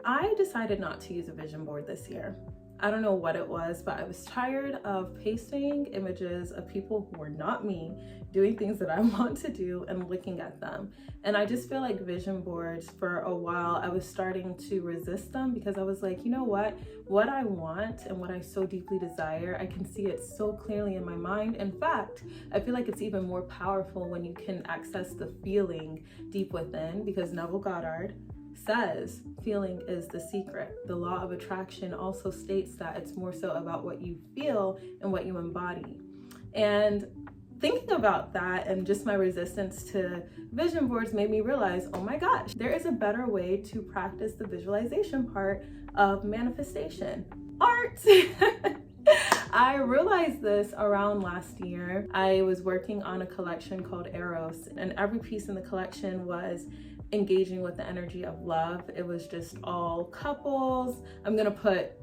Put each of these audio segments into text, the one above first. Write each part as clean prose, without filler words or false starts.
I decided not to use a vision board this year. I don't know what it was, but I was tired of pasting images of people who were not me, doing things that I want to do and looking at them. And I just feel like vision boards, for a while, I was starting to resist them because I was like, you know what I want and what I so deeply desire, I can see it so clearly in my mind. In fact, I feel like it's even more powerful when you can access the feeling deep within, because Neville Goddard says feeling is the secret. The law of attraction also states that it's more so about what you feel and what you embody. And thinking about that and just my resistance to vision boards made me realize, oh my gosh, there is a better way to practice the visualization part of manifestation: art. I realized this around last year. I was working on a collection called Eros, and every piece in the collection was engaging with the energy of love. It was just all couples. I'm gonna put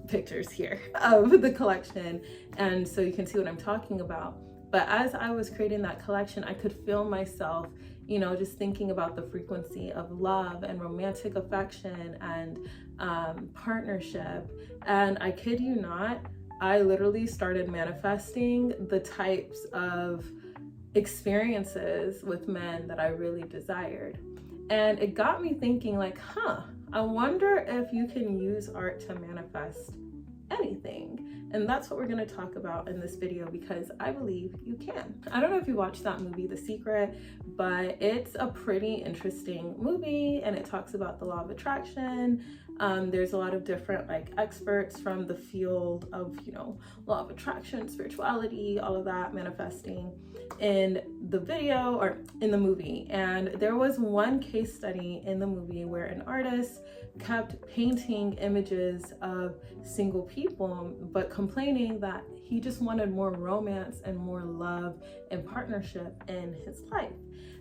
pictures here of the collection, and so you can see what I'm talking about. But as I was creating that collection, I could feel myself, just thinking about the frequency of love and romantic affection and partnership. And I kid you not, I literally started manifesting the types of experiences with men that I really desired. And it got me thinking, like, I wonder if you can use art to manifest anything. And that's what we're going to talk about in this video, because I believe you can. I don't know if you watched that movie, The Secret, but it's a pretty interesting movie, and it talks about the law of attraction. There's a lot of different experts from the field of, law of attraction, spirituality, all of that, manifesting in the video or in the movie. And there was one case study in the movie where an artist kept painting images of single people, but complaining that he just wanted more romance and more love and partnership in his life.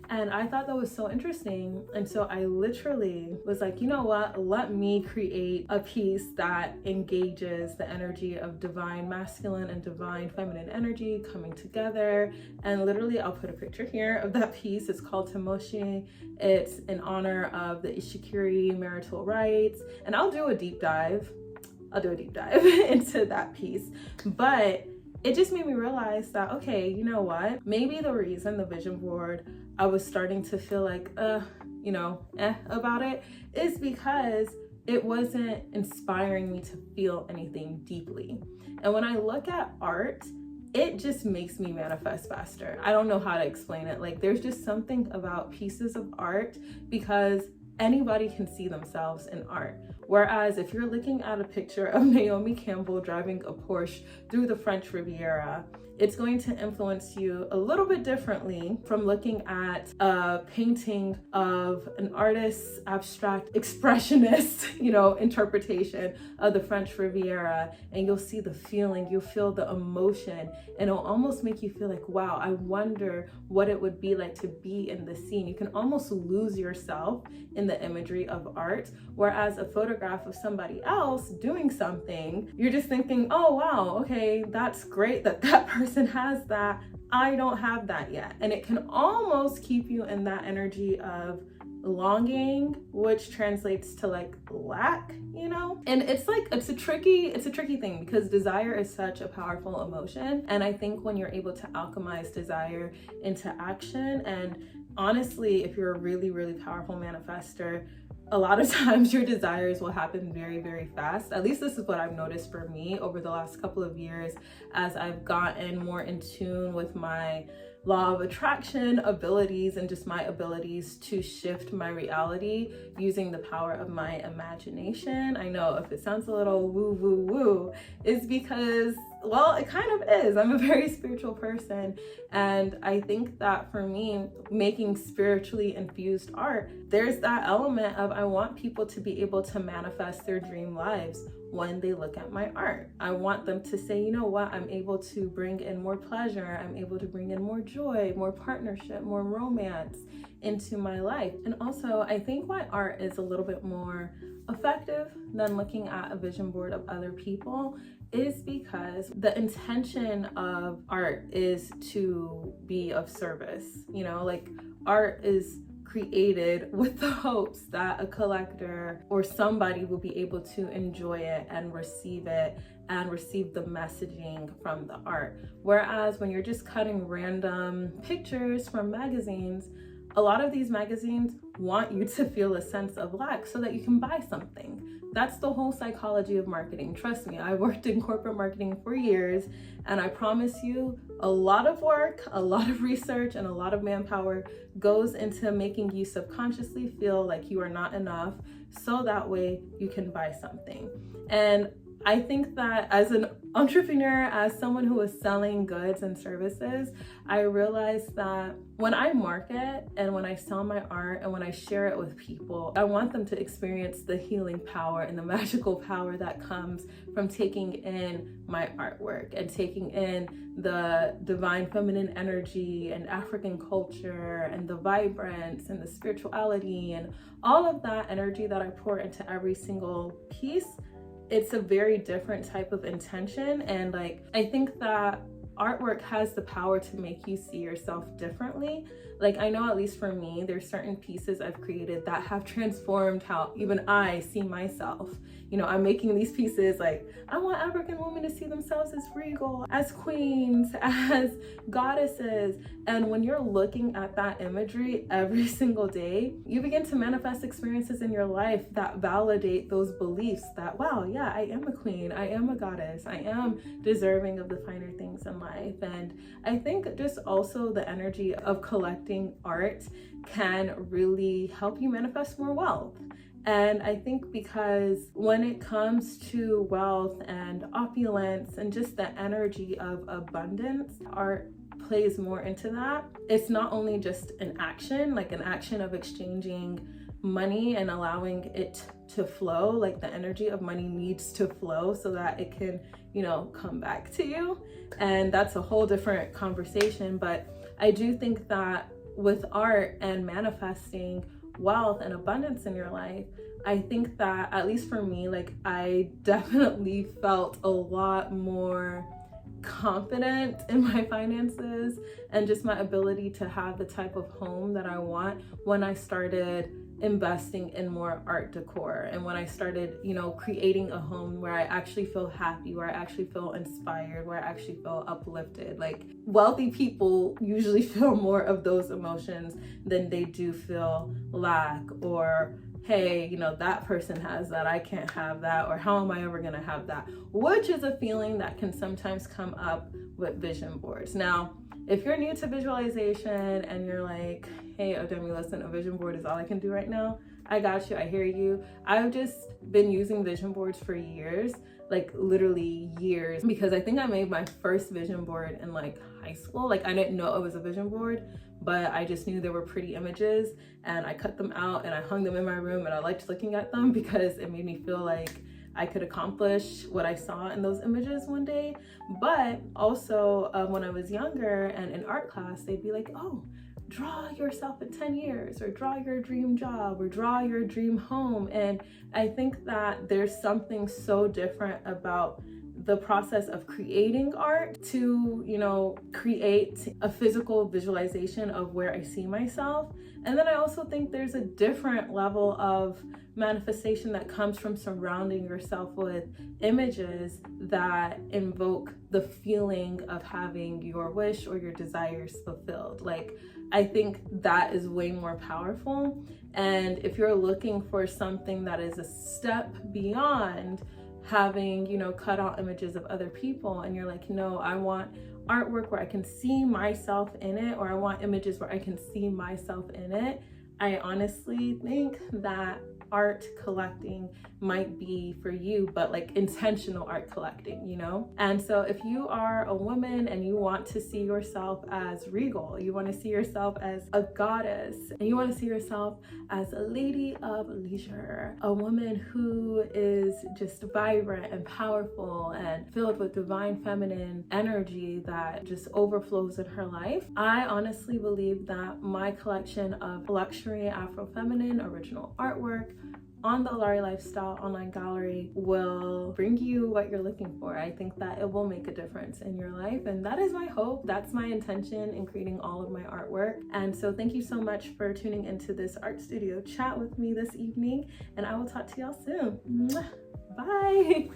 And I thought that was so interesting. And so I literally was like, you know what? Let me create a piece that engages the energy of divine masculine and divine feminine energy coming together. And literally, I'll put a picture here of that piece. It's called Tamoshi. It's in honor of the Ishikiri marital rights. And I'll do a deep dive into that piece. But it just made me realize that, okay, you know what? Maybe the reason the vision board, I was starting to feel like, about it, is because it wasn't inspiring me to feel anything deeply. And when I look at art, it just makes me manifest faster. I don't know how to explain it. Like, there's just something about pieces of art, because anybody can see themselves in art. Whereas if you're looking at a picture of Naomi Campbell driving a Porsche through the French Riviera, it's going to influence you a little bit differently from looking at a painting of an artist's abstract expressionist, interpretation of the French Riviera, and you'll see the feeling, you'll feel the emotion, and it'll almost make you feel like, wow, I wonder what it would be like to be in the scene. You can almost lose yourself in the imagery of art. Whereas a photograph of somebody else doing something, you're just thinking, oh wow, okay, that's great that that person has that. I don't have that yet. And it can almost keep you in that energy of longing, which translates to lack, and it's a tricky thing, because desire is such a powerful emotion. And I think when you're able to alchemize desire into action, and honestly, if you're a really, really powerful manifester, a lot of times your desires will happen very, very fast. At least this is what I've noticed for me over the last couple of years, as I've gotten more in tune with my law of attraction abilities and just my abilities to shift my reality using the power of my imagination. I know if it sounds a little woo woo woo, it's because, well, it kind of is. I'm a very spiritual person, and I think that for me, making spiritually infused art, there's that element of, I want people to be able to manifest their dream lives when they look at my art. I want them to say, you know what, I'm able to bring in more pleasure, I'm able to bring in more joy, more partnership, more romance into my life. And also, I think why art is a little bit more effective than looking at a vision board of other people is because the intention of art is to be of service. Art is created with the hopes that a collector or somebody will be able to enjoy it and receive the messaging from the art. Whereas when you're just cutting random pictures from magazines, a lot of these magazines want you to feel a sense of lack so that you can buy something. That's the whole psychology of marketing. Trust me, I worked in corporate marketing for years, and I promise you, a lot of work, a lot of research, and a lot of manpower goes into making you subconsciously feel like you are not enough, so that way you can buy something. And I think that as an entrepreneur, as someone who is selling goods and services, I realized that when I market and when I sell my art and when I share it with people, I want them to experience the healing power and the magical power that comes from taking in my artwork and taking in the divine feminine energy and African culture and the vibrance and the spirituality and all of that energy that I pour into every single piece. It's a very different type of intention, and like I think that artwork has the power to make you see yourself differently. Like I know, at least for me, there's certain pieces I've created that have transformed how even I see myself. You know, I'm making these pieces like I want African women to see themselves as regal, as queens, as goddesses. And when you're looking at that imagery every single day, you begin to manifest experiences in your life that validate those beliefs that, wow, yeah, I am a queen, I am a goddess, I am deserving of the finer things in life. And I think just also the energy of collecting art can really help you manifest more wealth. And I think because when it comes to wealth and opulence and just the energy of abundance, art plays more into that. It's not only just an action, like an action of exchanging money and allowing it to flow, like the energy of money needs to flow so that it can, you know, come back to you. And that's a whole different conversation. But I do think that with art and manifesting wealth and abundance in your life, I think that, at least for me, like I definitely felt a lot more confident in my finances and just my ability to have the type of home that I want when I started investing in more art decor, and when I started, you know, creating a home where I actually feel happy, where I actually feel inspired, where I actually feel uplifted. Like wealthy people usually feel more of those emotions than they do feel lack or, hey, you know, that person has that, I can't have that, or how am I ever gonna have that, which is a feeling that can sometimes come up with vision boards. Now, if you're new to visualization and you're like, hey, Odemi, listen, a vision board is all I can do right now, I got you, I hear you. I've just been using vision boards for years, like literally years, because I think I made my first vision board in like high school. Like I didn't know it was a vision board, but I just knew there were pretty images and I cut them out and I hung them in my room, and I liked looking at them because it made me feel like I could accomplish what I saw in those images one day. But also when I was younger and in art class, they'd be like, oh, draw yourself in 10 years, or draw your dream job, or draw your dream home. And I think that there's something so different about the process of creating art to, you know, create a physical visualization of where I see myself. And then I also think there's a different level of manifestation that comes from surrounding yourself with images that invoke the feeling of having your wish or your desires fulfilled. Like, I think that is way more powerful. And if you're looking for something that is a step beyond having, you know, cut out images of other people, and you're like, no, I want artwork where I can see myself in it, or I want images where I can see myself in it, I honestly think that art collecting might be for you, but like intentional art collecting, you know? And so if you are a woman and you want to see yourself as regal, you want to see yourself as a goddess, and you want to see yourself as a lady of leisure, a woman who is just vibrant and powerful and filled with divine feminine energy that just overflows in her life, I honestly believe that my collection of luxury Afro-feminine original artwork on the Alari Lifestyle online gallery will bring you what you're looking for. I think that it will make a difference in your life, and that is my hope. That's my intention in creating all of my artwork. And so thank you so much for tuning into this art studio chat with me this evening, and I will talk to y'all soon. Bye.